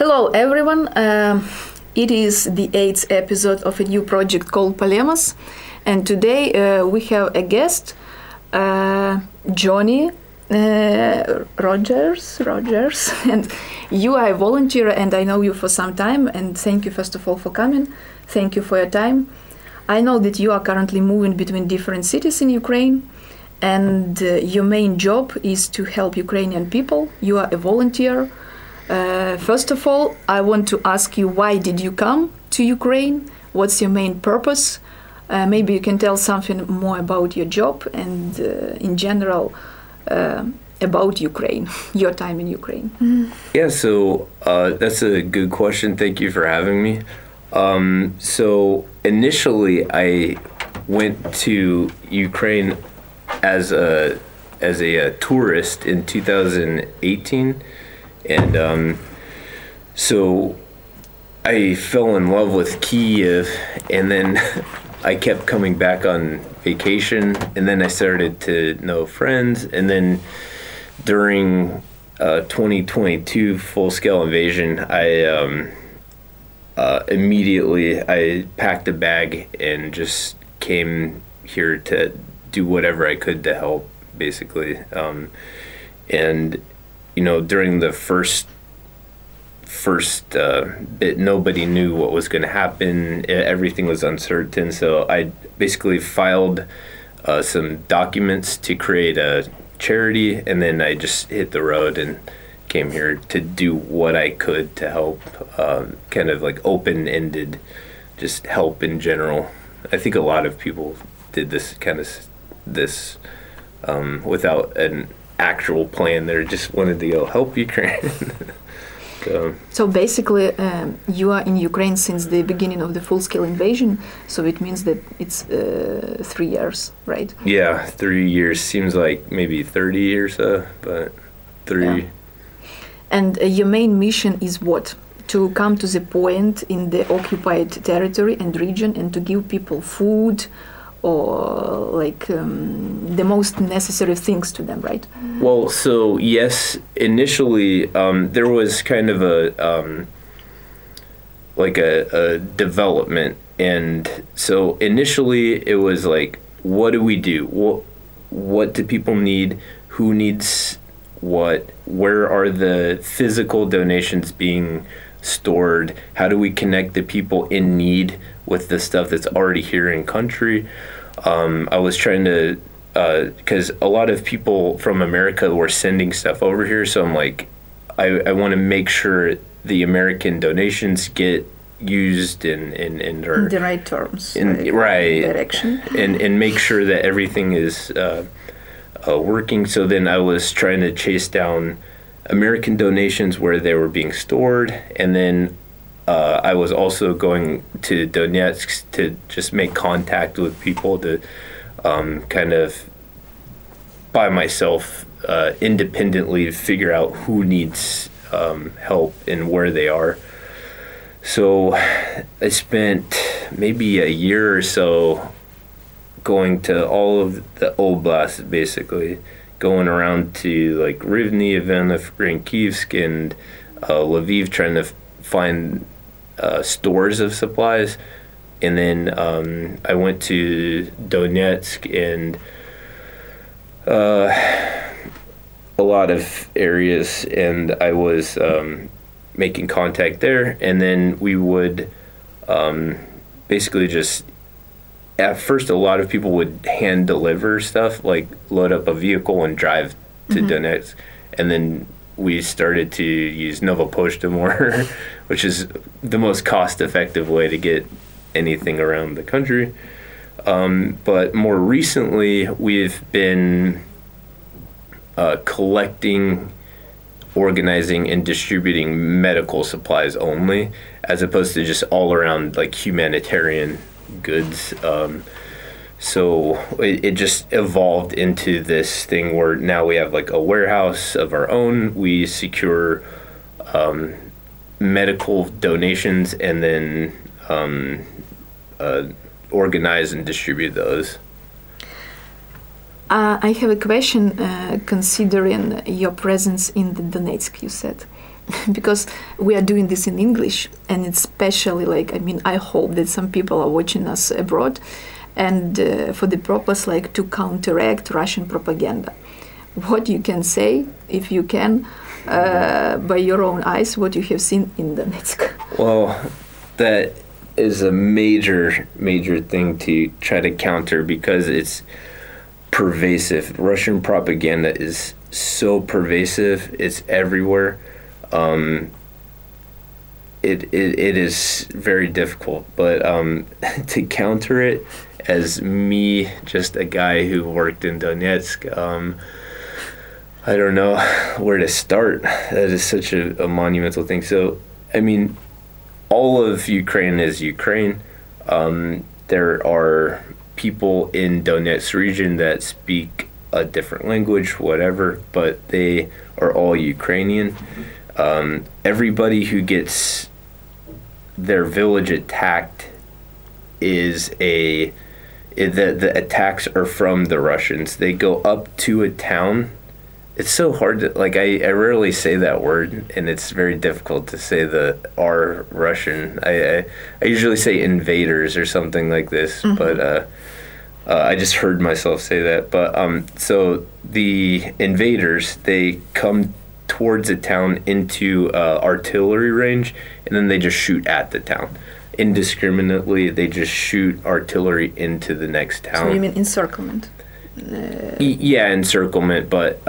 Hello, everyone. It is the 8th episode of a new project called Polemos, and today we have a guest, Johnny Rogers, and you are a volunteer, and I know you for some time, and thank you first of all for coming. Thank you for your time. I know that you are currently moving between different cities in Ukraine, and your main job is to help Ukrainian people. You are a volunteer. First of all, I want to ask you, why did you come to Ukraine? What's your main purpose? Maybe you can tell something more about your job and in general about Ukraine, your time in Ukraine. Yeah, so that's a good question. Thank you for having me. So initially I went to Ukraine as a tourist in 2018. And so I fell in love with Kyiv, and then I kept coming back on vacation, and then I started to know friends, and then during 2022 full-scale invasion, I immediately packed a bag and just came here to do whatever I could to help, basically. And you know, during the first bit, nobody knew what was going to happen. Everything was uncertain. So I basically filed some documents to create a charity, and then I just hit the road and came here to do what I could to help, kind of like open-ended, just help in general. I think a lot of people did this without an actual plan. They just wanted to go help Ukraine. So basically, you are in Ukraine since the beginning of the full-scale invasion, so it means that it's 3 years, right? Yeah, 3 years. Seems like maybe 30 years, but 3. Yeah. And your main mission is what? To come to the point in the occupied territory and region and to give people food, or like the most necessary things to them, right? Well, so yes, initially there was kind of a development, and so initially it was like, what do we do? What do people need? Who needs what? Where are the physical donations being stored? How do we connect the people in need with the stuff that's already here in country? I was trying to, because a lot of people from America were sending stuff over here, so I'm like, I want to make sure the American donations get used in the right terms, right direction, and make sure that everything is working. So then I was trying to chase down American donations where they were being stored, and then I was also going to Donetsk to just make contact with people to kind of by myself independently figure out who needs help and where they are. So I spent maybe a year or so going to all of the oblasts, basically going around to like Rivne, Ivano-Frankivsk, and Lviv, trying to find stores of supplies. And then I went to Donetsk and a lot of areas, and I was making contact there. And then we would basically just, at first a lot of people would hand deliver stuff, like load up a vehicle and drive to Donetsk. And then we started to use Nova Poshta more, which is the most cost-effective way to get anything around the country. But more recently, we've been collecting, organizing, and distributing medical supplies only, as opposed to just all-around like humanitarian goods. So it just evolved into this thing where now we have like a warehouse of our own. We secure medical donations and then organize and distribute those. I have a question considering your presence in the Donetsk, you said. because we are doing this in English, and especially like, I mean, I hope that some people are watching us abroad, and for the purpose like to counteract Russian propaganda. What you can say, if you can, by your own eyes, what you have seen in Donetsk? Well, that is a major thing to try to counter because it's pervasive. Russian propaganda is so pervasive; it's everywhere. It is very difficult, but to counter it, as me, just a guy who worked in Donetsk, I don't know where to start. That is such a monumental thing. So, I mean, all of Ukraine is Ukraine. There are people in Donetsk region that speak a different language, whatever, but they are all Ukrainian. Everybody who gets their village attacked the attacks are from the Russians. They go up to a town. It's so hard to, like, I rarely say that word, and it's very difficult to say the R Russian. I usually say invaders or something like this, but I just heard myself say that. But so the invaders, they come towards a town into artillery range, and then they just shoot at the town. Indiscriminately, they just shoot artillery into the next town. So you mean encirclement? Yeah, encirclement, but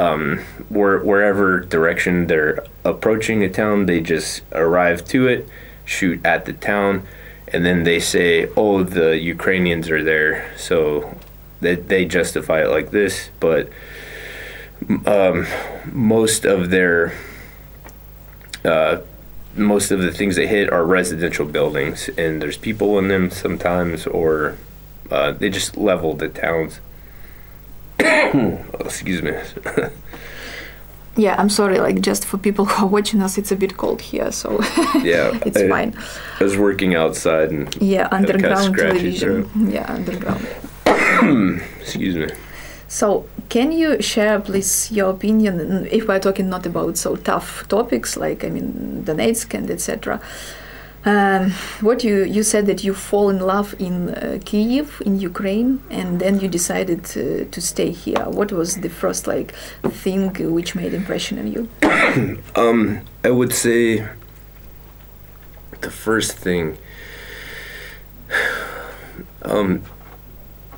wherever direction they're approaching a town, they just arrive to it, shoot at the town, and then they say, oh, the Ukrainians are there, so they justify it like this, but most of the things they hit are residential buildings, and there's people in them sometimes, or they just level the towns. Excuse me. Yeah, I'm sorry, like, just for people who are watching us, it's a bit cold here, so yeah, it's fine. I was working outside and underground television. Yeah, underground. Excuse me. So, can you share, please, your opinion, if we're talking not about so tough topics, like, I mean, Donetsk and etc., what you said that you fall in love in Kyiv, in Ukraine, and then you decided to stay here. What was the first thing which made impression on you? I would say the first thing.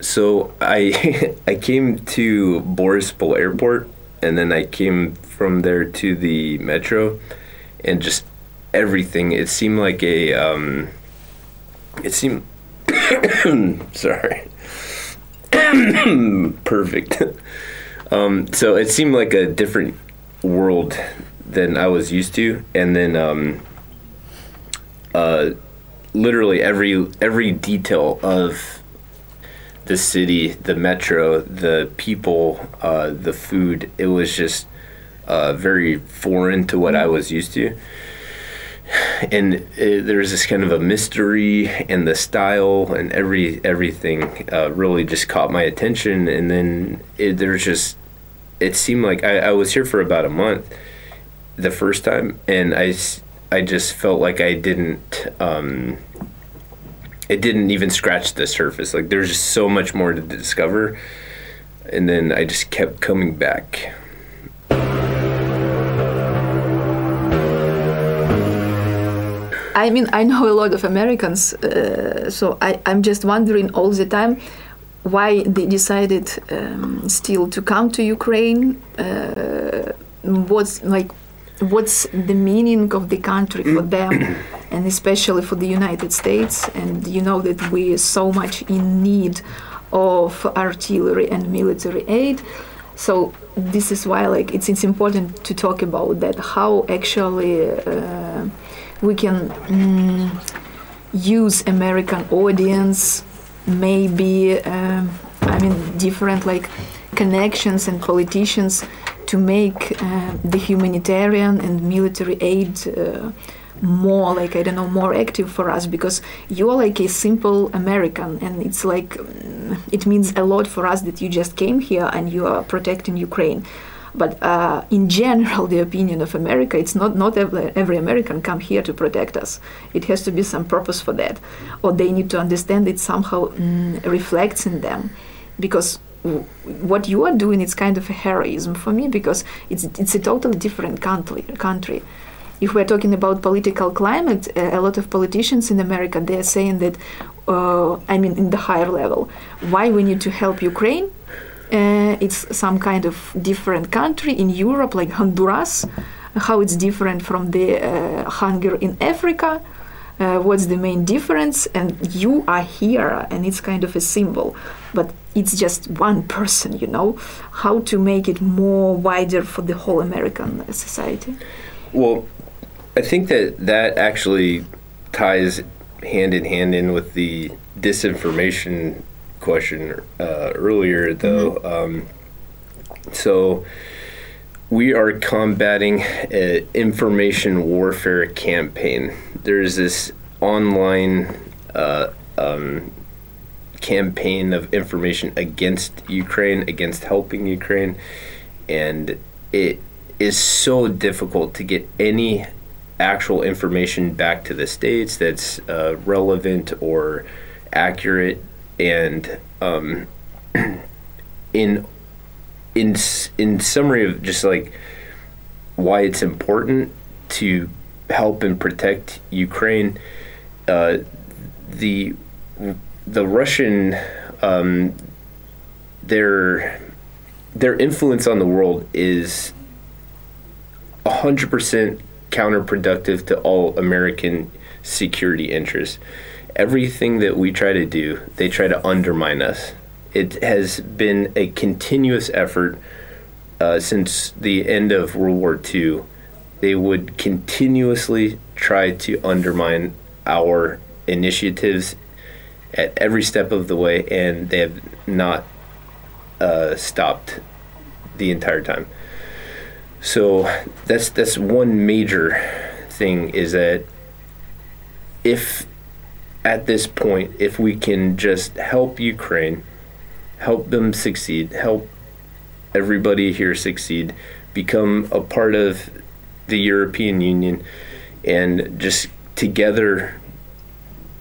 So I came to Borispol Airport, and then I came from there to the metro, and just everything. It seemed like sorry. Perfect. So it seemed like a different world than I was used to, and then literally every detail of the city, the metro, the people, the food, it was just very foreign to what I was used to. And there was this kind of a mystery, and the style and everything really just caught my attention. And then it seemed like I was here for about a month the first time, and I just felt like it didn't even scratch the surface. Like, there's just so much more to discover, and then I just kept coming back. I mean, I know a lot of Americans, so I'm just wondering all the time why they decided still to come to Ukraine. What's the meaning of the country for them, and especially for the United States? And you know that we are so much in need of artillery and military aid. So this is why it's important to talk about that, how actually we can use American audience, maybe different connections and politicians to make the humanitarian and military aid more more active for us, because you're a simple American, and it's it means a lot for us that you just came here and you are protecting Ukraine. But in general, the opinion of America, it's not every American come here to protect us. It has to be some purpose for that, or they need to understand it somehow reflects in them, because what you are doing is kind of a heroism for me, because it's a totally different country. If we're talking about political climate, a lot of politicians in America, they're saying that, in the higher level, why we need to help Ukraine? It's some kind of different country in Europe, like Honduras, how it's different from the hunger in Africa, what's the main difference, and you are here, and it's kind of a symbol. But it's just one person, how to make it more wider for the whole American society. Well, I think that actually ties hand in hand in with the disinformation question earlier, though. So we are combating an information warfare campaign. There's this online campaign of information against Ukraine, against helping Ukraine, and it is so difficult to get any actual information back to the States that's relevant or accurate. And in summary of just like why it's important to help and protect Ukraine, the Russian their influence on the world is 100% counterproductive to all American security interests. Everything that we try to do, they try to undermine us. It has been a continuous effort since the end of World War II. They would continuously try to undermine our initiatives at every step of the way, and they have not stopped the entire time. So that's one major thing, is that if at this point, if we can just help Ukraine, help them succeed, help everybody here succeed, become a part of the European Union, and just together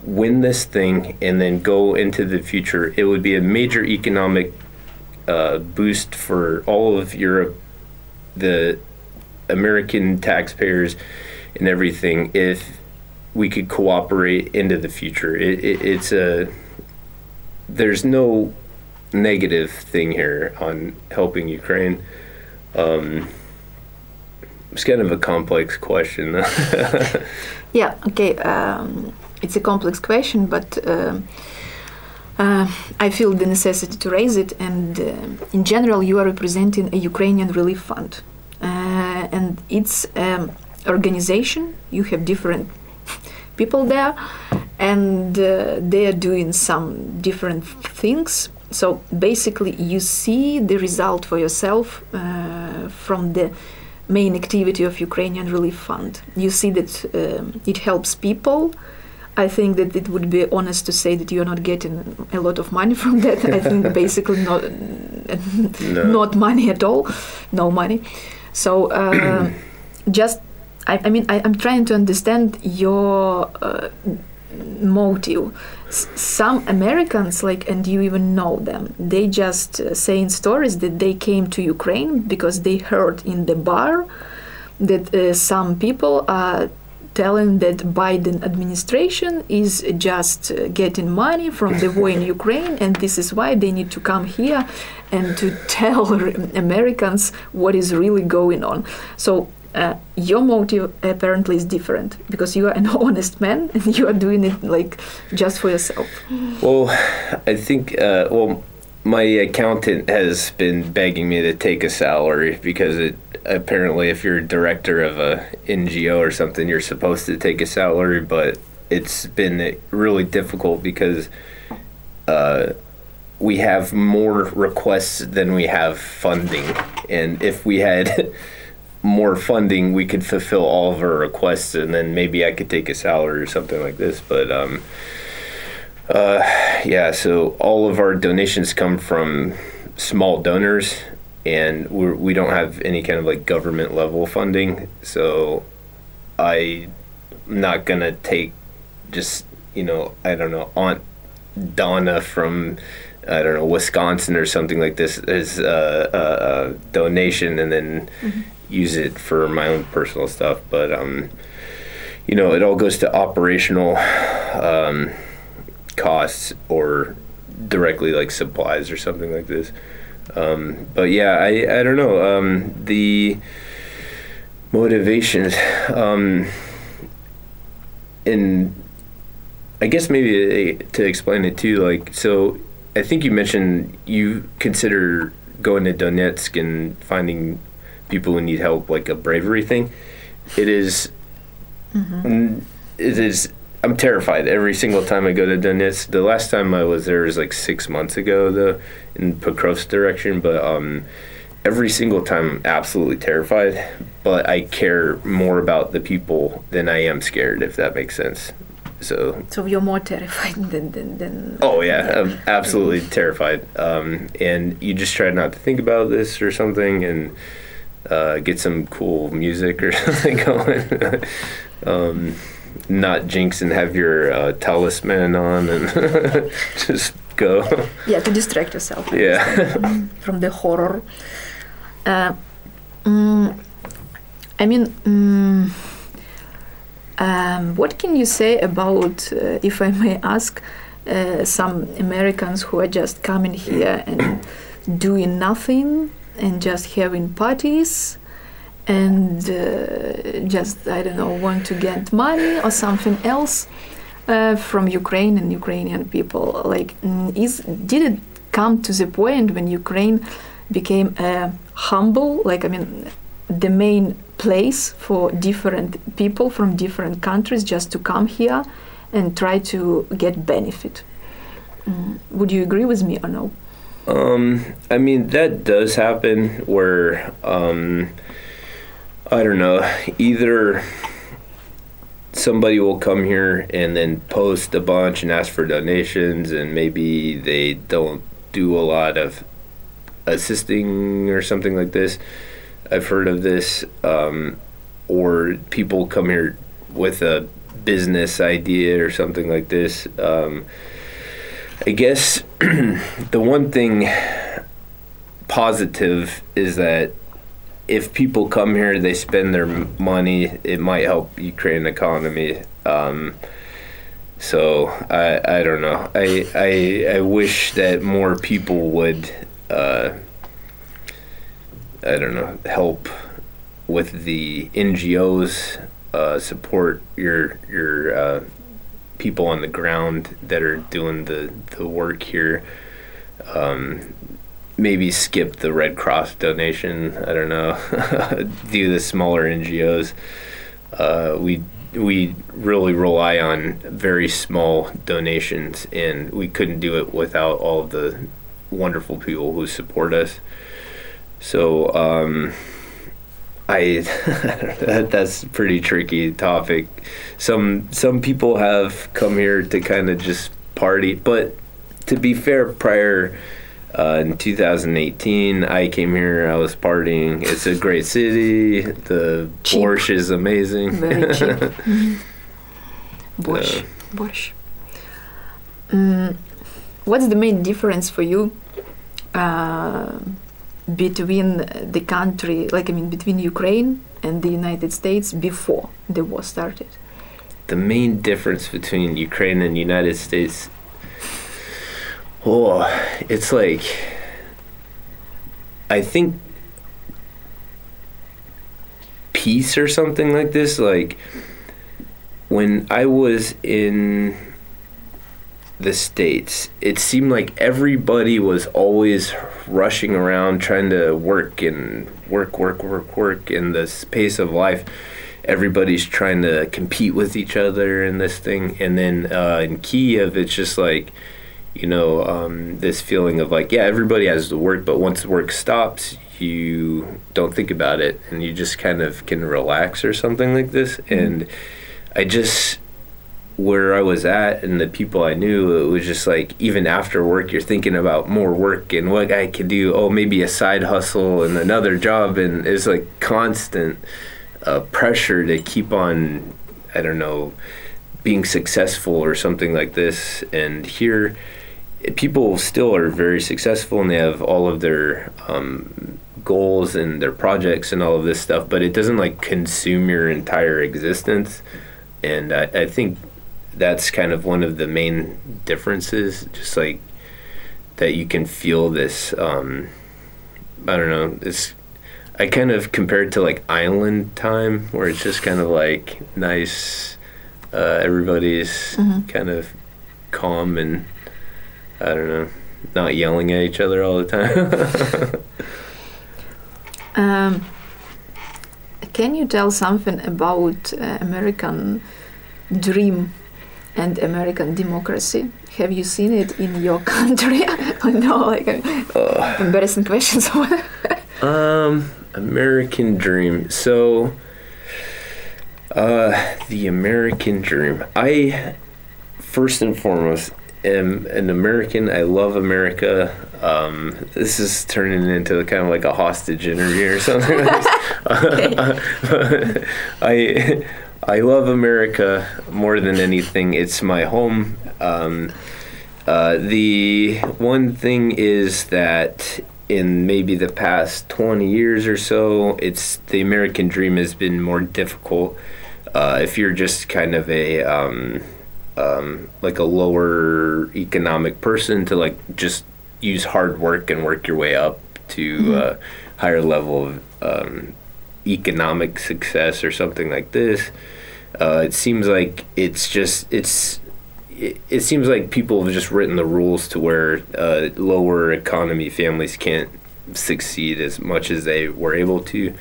win this thing and then go into the future, it would be a major economic boost for all of Europe, the American taxpayers and everything, if we could cooperate into the future. There's no negative thing here on helping Ukraine. It's kind of a complex question. Yeah, okay. It's a complex question, but I feel the necessity to raise it. And in general, you are representing a Ukrainian Relief Fund. And it's an organization. You have different people there, and they are doing some different things. So basically, you see the result for yourself from the main activity of Ukrainian Relief Fund. You see that it helps people. I think that it would be honest to say that you're not getting a lot of money from that. I think basically not money at all, no money. So I'm trying to understand your motive. Some Americans, and you even know them, they just saying stories that they came to Ukraine because they heard in the bar that some people are telling that Biden administration is just getting money from the war in Ukraine, and this is why they need to come here and to tell Americans what is really going on. So your motive apparently is different, because you are an honest man and you are doing it just for yourself. Well, I think my accountant has been begging me to take a salary, because apparently if you're a director of a NGO or something, you're supposed to take a salary, but it's been really difficult because we have more requests than we have funding, and if we had more funding, we could fulfill all of our requests, and then maybe I could take a salary or something like this. But so all of our donations come from small donors, and we don't have any kind of like government level funding, so I'm not gonna take just, you know, I don't know, Aunt Donna from, I don't know, Wisconsin or something like this as a donation and then use it for my own personal stuff. But you know, it all goes to operational costs or directly like supplies or something like this. But yeah, I don't know, the motivations, and I guess maybe to explain it too, like, so I think you mentioned you consider going to Donetsk and finding people who need help like a bravery thing. It is, it is, I'm terrified every single time I go to Donetsk. The last time I was there was like 6 months ago, though, in Pokrovsk direction, but every single time I'm absolutely terrified, but I care more about the people than I am scared, if that makes sense. So you're more terrified than oh yeah, I'm absolutely terrified. And you just try not to think about this or something, and get some cool music or something going. Not jinx and have your talisman on and just go. Yeah, to distract yourself. Yeah. From the horror. I mean, what can you say about, if I may ask, some Americans who are just coming here and doing nothing and just having parties and just, I don't know, want to get money or something else from Ukraine and Ukrainian people? Like, did it come to the point when Ukraine became humble, like, I mean, the main place for different people from different countries just to come here and try to get benefit? Would you agree with me or no? I mean, that does happen where, I don't know, either somebody will come here and then post a bunch and ask for donations, and maybe they don't do a lot of assisting or something like this. I've heard of this. Or people come here with a business idea or something like this. I guess the one thing positive is that if people come here, they spend their money, it might help Ukraine economy. So I don't know. I wish that more people would, I don't know, help with the NGOs, support your people on the ground that are doing the work here. Maybe skip the Red Cross donation. I don't know. Do the smaller NGOs. We really rely on very small donations, and we couldn't do it without all of the wonderful people who support us. So that's a pretty tricky topic. Some people have come here to kind of just party, but to be fair, prior in 2018, I came here. I was partying. It's a great city. The Cheap. borscht is amazing. Very cheap. Borscht. What's the main difference for you between the country, like, I mean, between Ukraine and the United States before the war started? The main difference between Ukraine and the United States, oh, it's like, I think peace or something like this. Like, when I was in the States, it seemed like everybody was always rushing around trying to work and work in this pace of life. Everybody's trying to compete with each other in this thing. And then in Kiev, it's just like, you know, this feeling of like, yeah, everybody has to work, but once the work stops, you don't think about it and you just kind of can relax or something like this. And where I was at and the people I knew, it was just like, even after work, you're thinking about more work and what I could do. Oh, maybe a side hustle and another job. And it's like constant pressure to keep on, I don't know, being successful or something like this. And here, people still are very successful and they have all of their goals and their projects and all of this stuff, but it doesn't like consume your entire existence. And I think that's kind of one of the main differences, just like that you can feel this, I don't know, this, I kind of compare it to like island time, where it's just kind of like nice, everybody's kind of calm and, I don't know, not yelling at each other all the time. Can you tell something about American dream and American democracy? Have you seen it in your country? No, like embarrassing questions. American dream. So, the American dream. I, first and foremost, am an American. I love America. This is turning into kind of like a hostage interview or something. I love America more than anything. It's my home. The one thing is that in maybe the past 20 years or so, it's the American dream has been more difficult. If you're just kind of a like a lower economic person, to like just use hard work and work your way up to a higher level of economic success or something like this. It seems like it seems like people have just written the rules to where lower economy families can't succeed as much as they were able to.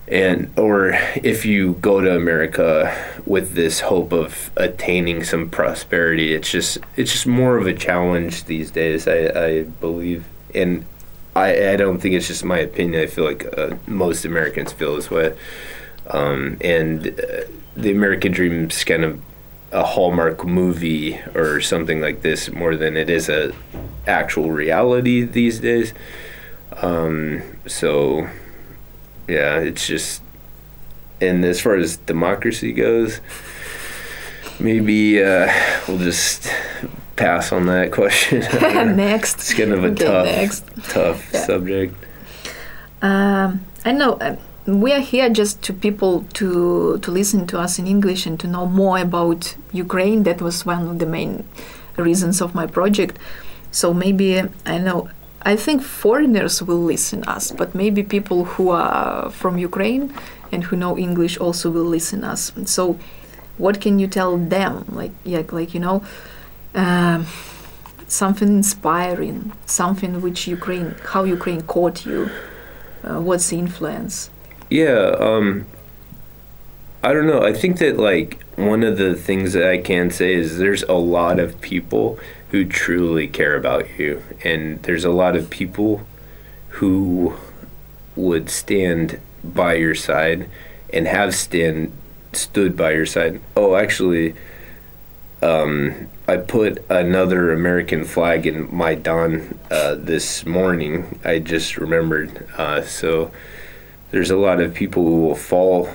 And or if you go to America with this hope of attaining some prosperity, it's just more of a challenge these days, I believe. And I don't think it's just my opinion. I feel like most Americans feel this way. The American dream is kind of a Hallmark movie or something like this more than it is a actual reality these days. So yeah, it's just, and as far as democracy goes, maybe we'll just pass on that question. Next. It's kind of a tough subject. I know we are here just to people to listen to us in English and to know more about Ukraine. That was one of the main reasons of my project. So maybe I think foreigners will listen us, but maybe people who are from Ukraine and who know English also will listen us. So what can you tell them? Something inspiring, something which how Ukraine caught you. What's the influence? Yeah, I don't know. I think that like one of the things that I can say is there's a lot of people who truly care about you, and there's a lot of people who would stand by your side and have stood by your side. Oh, actually, I put another American flag in Maidan this morning. I just remembered. So there's a lot of people who will fall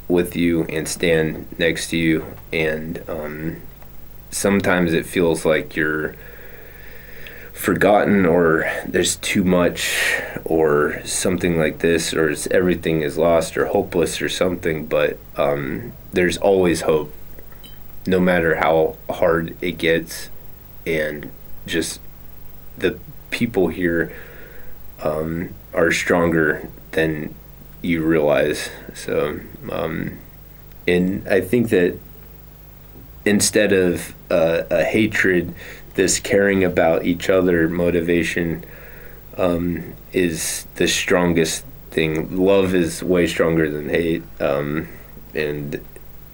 with you and stand next to you, and sometimes it feels like you're forgotten or there's too much or something like this, or everything is lost or hopeless or something, but there's always hope no matter how hard it gets. And just the people here are stronger than you realize. So and I think that instead of a hatred, this caring about each other motivation is the strongest thing. Love is way stronger than hate, and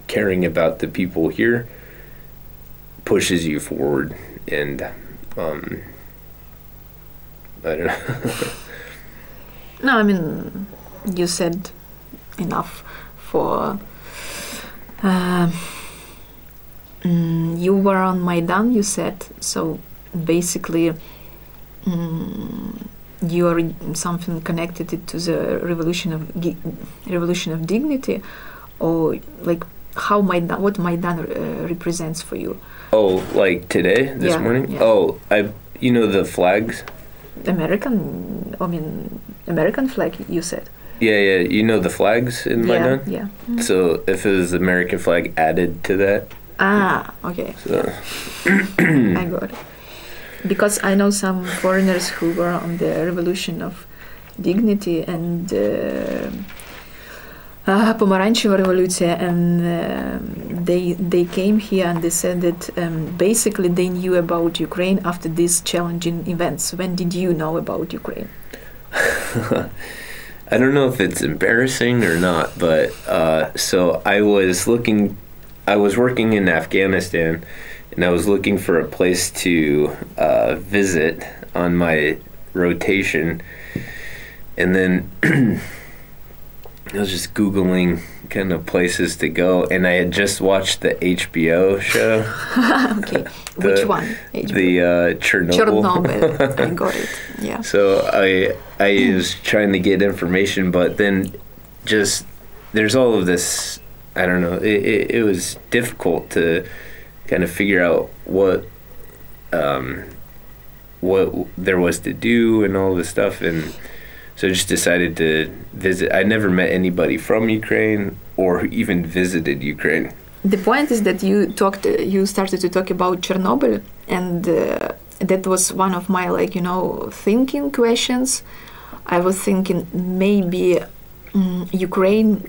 caring about the people here pushes you forward. And I don't know. No, I mean, you said enough for you were on Maidan, you said. So basically, you are something connected to the revolution of dignity, or like how Maidan, what Maidan represents for you? Oh, like today, this morning? Yeah. Oh, you know the flags? American flag, you said. Yeah, you know the flags in Maidan? Yeah. So if it was the American flag added to that. Okay. So. I got it. Because I know some foreigners who were on the revolution of dignity and Pomarancheva Revolution, and they came here and they said that basically they knew about Ukraine after these challenging events. When did you know about Ukraine? I don't know if it's embarrassing or not, but so I was working in Afghanistan, and I was looking for a place to visit on my rotation, and then I was just Googling kind of places to go, and I had just watched the HBO show. Okay, which one? HBO? The Chernobyl. Chernobyl, I got it, yeah. So I was trying to get information, but then just there's all of this, I don't know, it was difficult to kind of figure out what there was to do and all this stuff, and so I just decided to visit. I never met anybody from Ukraine or even visited Ukraine. The point is that you started to talk about Chernobyl, and that was one of my thinking questions. I was thinking maybe Ukraine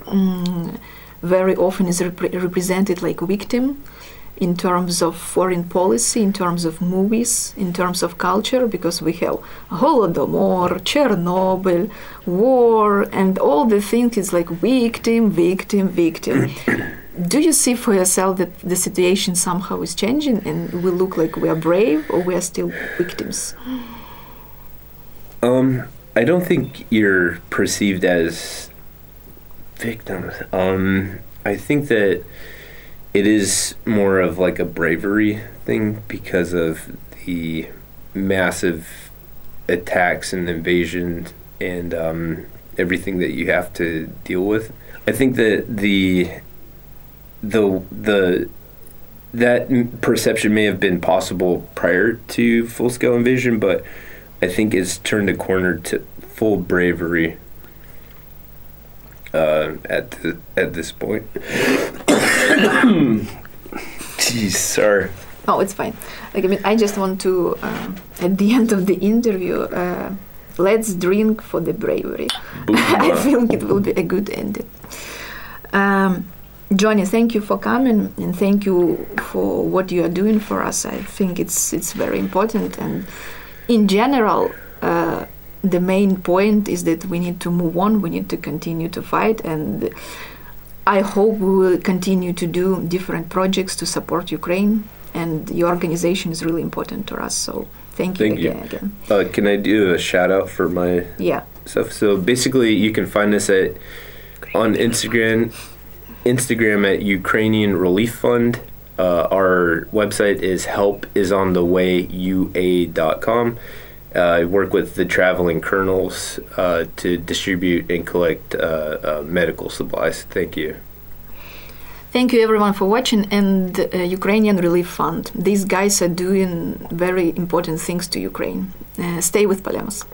very often is represented like a victim in terms of foreign policy, in terms of movies, in terms of culture, because we have Holodomor, Chernobyl, war, and all the things is like victim. Do you see for yourself that the situation somehow is changing and we look like we are brave, or we are still victims? I don't think you're perceived as victims. I think that it is more of like a bravery thing because of the massive attacks and invasions and everything that you have to deal with. I think that that perception may have been possible prior to full-scale invasion, but I think it's turned a corner to full bravery at this point. Jeez, sorry. Oh, it's fine. I just want to, at the end of the interview, let's drink for the bravery. I think it will be a good ending. Johnny, thank you for coming, and thank you for what you are doing for us. I think it's very important, and in general, the main point is that we need to move on. We need to continue to fight, and I hope we will continue to do different projects to support Ukraine, and your organization is really important to us. So thank you again. Can I do a shout out for my stuff? So basically, you can find us on Instagram at Ukrainian Relief Fund. Our website is helpisonthewayua.com. I work with the traveling colonels to distribute and collect medical supplies. Thank you. Thank you everyone for watching, and Ukrainian Relief Fund. These guys are doing very important things to Ukraine. Stay with Polemos.